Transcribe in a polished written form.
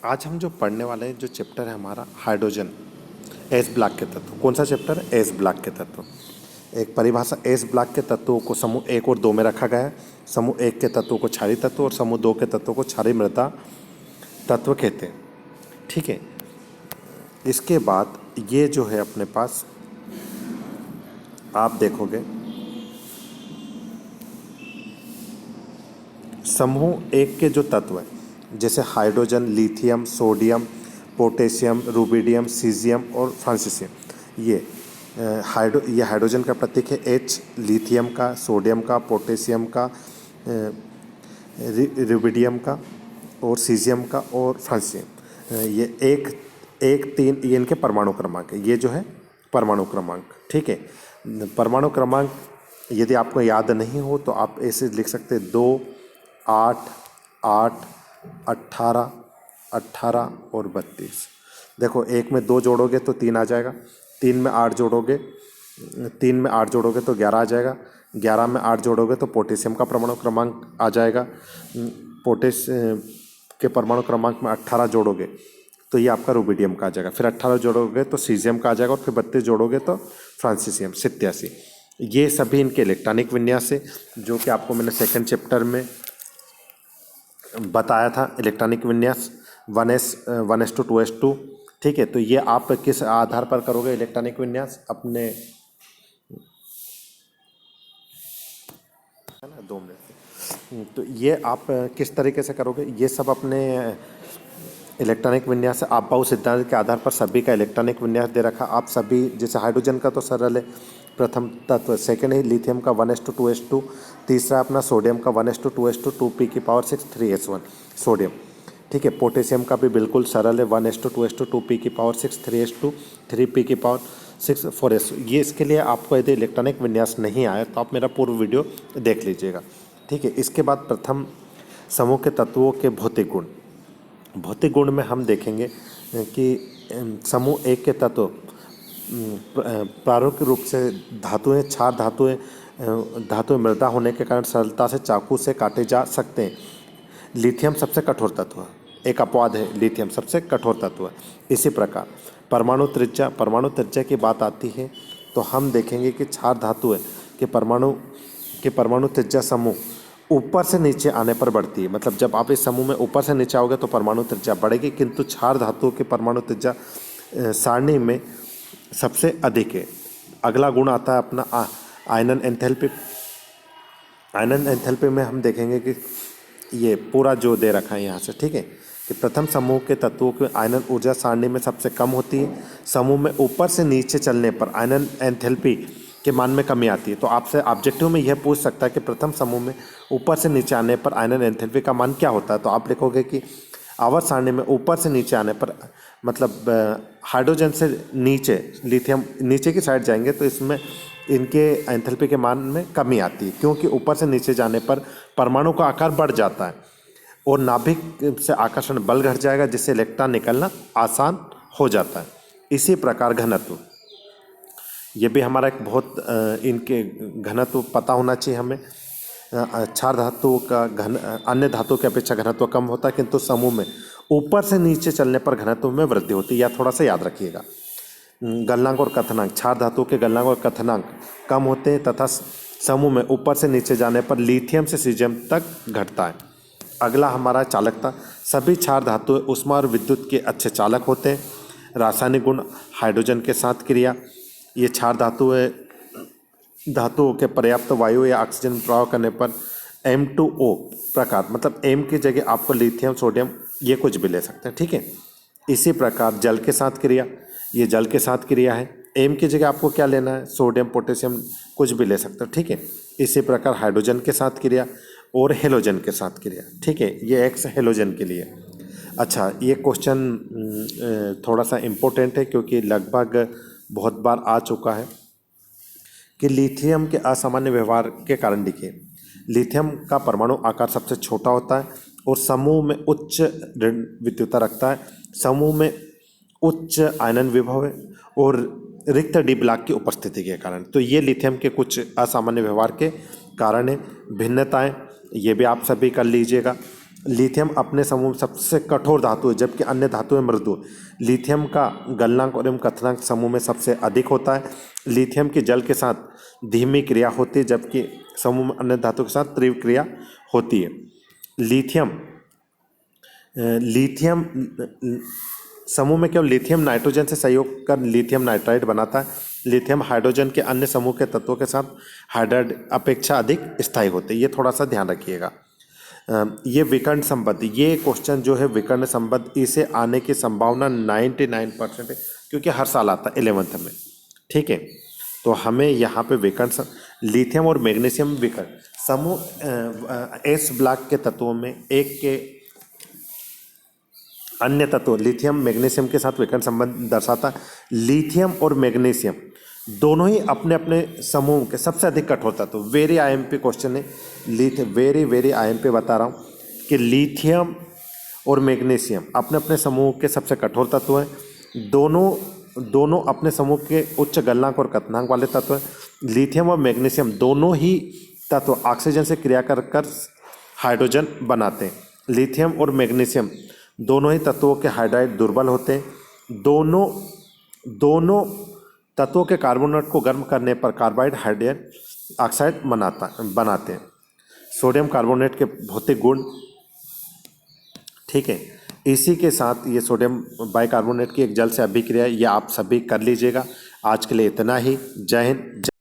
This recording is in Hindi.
आज हम जो पढ़ने वाले हैं, जो चैप्टर है हमारा हाइड्रोजन, एस ब्लॉक के तत्व। कौन सा चैप्टर है? एस ब्लॉक के तत्व। एक परिभाषा, एस ब्लॉक के तत्वों को समूह 1 और 2 में रखा गया है। समूह 1 के तत्वों को क्षारीय तत्व और समूह 2 के तत्वों को क्षारीय मृदा तत्व कहते हैं। ठीक है। इसके बाद ये जो है अपने पास आप देखोगे, समूह 1 के जो तत्व हैं जैसे hydrogen, lithium, sodium, potassium, rubidium, caesium और फ्रांसीसियम, ये हाइड्रोजन का प्रतीक है H, लिथियम का, सोडियम का, पोटेशियम का, रुबिडियम का और सीजियम का और फ्रांसीसियम। ये एक 3 ये इनके परमाणु क्रमांक है। ये जो है परमाणु क्रमांक। ठीक है। परमाणु क्रमांक यदि आपको याद नहीं हो तो आप ऐसे लिख सकते हैं 2, 8, 8, 18, 18 और 32। देखो, 1 में 2 जोड़ोगे तो 3 आ जाएगा, 3 में 8 जोड़ोगे, 3 में 8 जोड़ोगे तो 11 आ जाएगा, 11 में 8 जोड़ोगे तो पोटेशियम का परमाणु क्रमांक आ जाएगा, पोटेश के परमाणु क्रमांक में 18 जोड़ोगे तो ये आपका रुबिडियम का आ जाएगा, फिर 18 जोड़ोगे तो सीजियम का आ जाएगा और फिर 32 जोड़ोगे तो फ्रांसीसियम 87। ये सभी इनके इलेक्ट्रॉनिक विन्यास है जो कि आपको मैंने सेकंड चैप्टर में बताया था। इलेक्ट्रॉनिक विन्यास 1s1s2 2s2। ठीक है। तो ये आप किस आधार पर करोगे इलेक्ट्रॉनिक विन्यास? अपने, है ना, 2 मिनट। तो ये आप किस तरीके से करोगे? ये सब अपने इलेक्ट्रॉनिक विन्यास आप बहु सिद्धांत के आधार पर सभी का इलेक्ट्रॉनिक विन्यास दे रखा। आप सभी, जैसे हाइड्रोजन का तो सरल है, प्रथम तत्व। सेकेंड है लिथियम का 1s2 2s2। तीसरा अपना सोडियम का 1s2 2s2 2p6 3s1 sodium. ठीक है। पोटेशियम का भी बिल्कुल सरल है, 1s2 2s2 2p6 3s2 3p6 4s। ये इसके लिए आपको यदि इलेक्ट्रॉनिक विन्यास नहीं आया तो आप मेरा पूर्व वीडियो देख लीजिएगा। ठीक है। इसके बाद प्रथम समूह के तत्वों के भौतिक गुण। भौतिक गुण में हम देखेंगे कि समूह 1 के तत्व प्रारूपिक रूप से धातुएं, क्षार धातुएं मृदा होने के कारण सरलता से चाकू से काटे जा सकते हैं। लिथियम सबसे कठोर तत्व है, एक अपवाद है, लिथियम सबसे कठोर तत्व है। इसी प्रकार परमाणु त्रिज्या की बात आती है तो हम देखेंगे कि क्षार धातु के परमाणु त्रिज्या समूह ऊपर से नीचे आने पर बढ़ती है। मतलब जब आप इस समूह में ऊपर से नीचे आओगे तो परमाणु त्रिज्या बढ़ेगी, किंतु क्षार धातुओं के परमाणु त्रिज्या सारणी में सबसे अधिक है। अगला गुण आता है अपना आयनन एंथैल्पी। आयनन एंथैल्पी में हम देखेंगे कि ये पूरा जो दे रखा है यहाँ से, ठीक है, कि प्रथम समूह के तत्वों की आयनन ऊर्जा सारणी में सबसे कम होती है। समूह में ऊपर से नीचे चलने पर आयनन एंथैल्पी के मान में कमी आती है। तो आपसे ऑब्जेक्टिव में यह पूछ सकता है कि प्रथम समूह में ऊपर से नीचे आने पर आयनन एंथैल्पी का मान क्या होता है। तो आप लिखोगे कि आवर्त सारणी में ऊपर से नीचे आने पर, मतलब हाइड्रोजन से नीचे, लिथियम नीचे की साइड जाएंगे तो इसमें इनके एंथैल्पी के मान में कमी आती है, क्योंकि ऊपर से नीचे जाने पर परमाणु का आकार बढ़ जाता है और नाभिक से आकर्षण बल घट जाएगा, जिससे इलेक्ट्रॉन निकलना आसान हो जाता है। इसी प्रकार घनत्व, ये भी हमारा एक बहुत इनके घनत्व पता होना चाहिए हमें। क्षार धातु का अन्य धातुओं की अपेक्षा घनत्व कम होता है, किंतु समूह में ऊपर से नीचे चलने पर घनत्व में वृद्धि होती है। यह थोड़ा सा याद रखिएगा। गलनांक और कथनांक, क्षार धातु के गलनांक और कथनांक कम होते हैं तथा समूह में ऊपर से नीचे जाने पर लिथियम से सीजियम तक घटता है। अगला हमारा चालकता। सभी क्षार धातुएं ऊष्मा और विद्युत के अच्छे चालक होते हैं। रासायनिक गुण, हाइड्रोजन के साथ क्रिया। ये क्षार धातुओं के पर्याप्त वायु या ऑक्सीजन प्रभाव करने पर M2O प्रकार, मतलब M की जगह आपको लिथियम, सोडियम ये कुछ भी ले सकते हैं। ठीक है। इसी प्रकार जल के साथ क्रिया, ये जल के साथ क्रिया है। M की जगह आपको क्या लेना है? सोडियम, पोटेशियम कुछ भी ले सकते हो। ठीक है। इसी प्रकार हाइड्रोजन के साथ क्रिया और हेलोजन के साथ क्रिया। ठीक है। ये X हेलोजन के लिए। अच्छा, ये क्वेश्चन थोड़ा सा इम्पोर्टेंट है क्योंकि लगभग बहुत बार आ चुका है कि लिथियम के असामान्य व्यवहार के कारण लिखिए। लिथियम का परमाणु आकार सबसे छोटा होता है और समूह में उच्च ऋण विद्युतता रखता है। समूह में उच्च आयनन विभव है और रिक्त डी ब्लॉक की उपस्थिति के कारण। तो ये लिथियम के कुछ असामान्य व्यवहार के कारण है। भिन्नताएं, ये भी आप सभी कर लीजिएगा। लिथियम अपने समूह में सबसे कठोर धातु है जबकि अन्य धातुएं मृदु। लिथियम का गलनांक और एवं कथनांक समूह में सबसे अधिक होता है। लिथियम की जल के साथ धीमी क्रिया होती है जबकि समूह में अन्य धातु के साथ तीव्र क्रिया होती है। लिथियम लिथियम समूह में केवल लिथियम नाइट्रोजन से सहयोग कर लिथियम नाइट्राइड बनाता है। लिथियम हाइड्रोजन के अन्य समूह के तत्वों के साथ हाइड्राइड अपेक्षा अधिक स्थायी होते हैं। ये थोड़ा सा ध्यान रखिएगा। ये विकर्ण संबंध, ये क्वेश्चन जो है विकर्ण संबंध, इसे आने की संभावना 99% है क्योंकि हर साल आता है 11th में। ठीक है, तो हमें यहाँ पे विकर्ण लिथियम और मैग्नीशियम विकर्ण समूह एस ब्लॉक के तत्वों में एक के अन्य तत्व लिथियम मैग्नीशियम के साथ विकर्ण संबंध दर्शाता है। लिथियम और मैग्नीशियम दोनों ही अपने अपने समूह के सबसे अधिक कठोर तत्व। वेरी आईएमपी क्वेश्चन है, वेरी आईएमपी बता रहा हूँ कि लिथियम और मैग्नीशियम अपने अपने समूह के सबसे कठोर तत्व हैं। दोनों अपने समूह के उच्च गलनांक और कथनांक वाले तत्व हैं। लिथियम और मैग्नीशियम दोनों ही तत्व ऑक्सीजन से क्रिया कर हाइड्रोजन बनाते हैं। लिथियम और मैग्नीशियम दोनों ही तत्वों के हाइड्राइड दुर्बल होते हैं। दोनों तत्वों के कार्बोनेट को गर्म करने पर कार्बाइड हाइड्रोजन ऑक्साइड बनाते हैं। सोडियम कार्बोनेट के भौतिक गुण, ठीक है, इसी के साथ ये सोडियम बाइकार्बोनेट की एक जल से अभिक्रिया, ये आप सभी कर लीजिएगा। आज के लिए इतना ही। जय हिंद।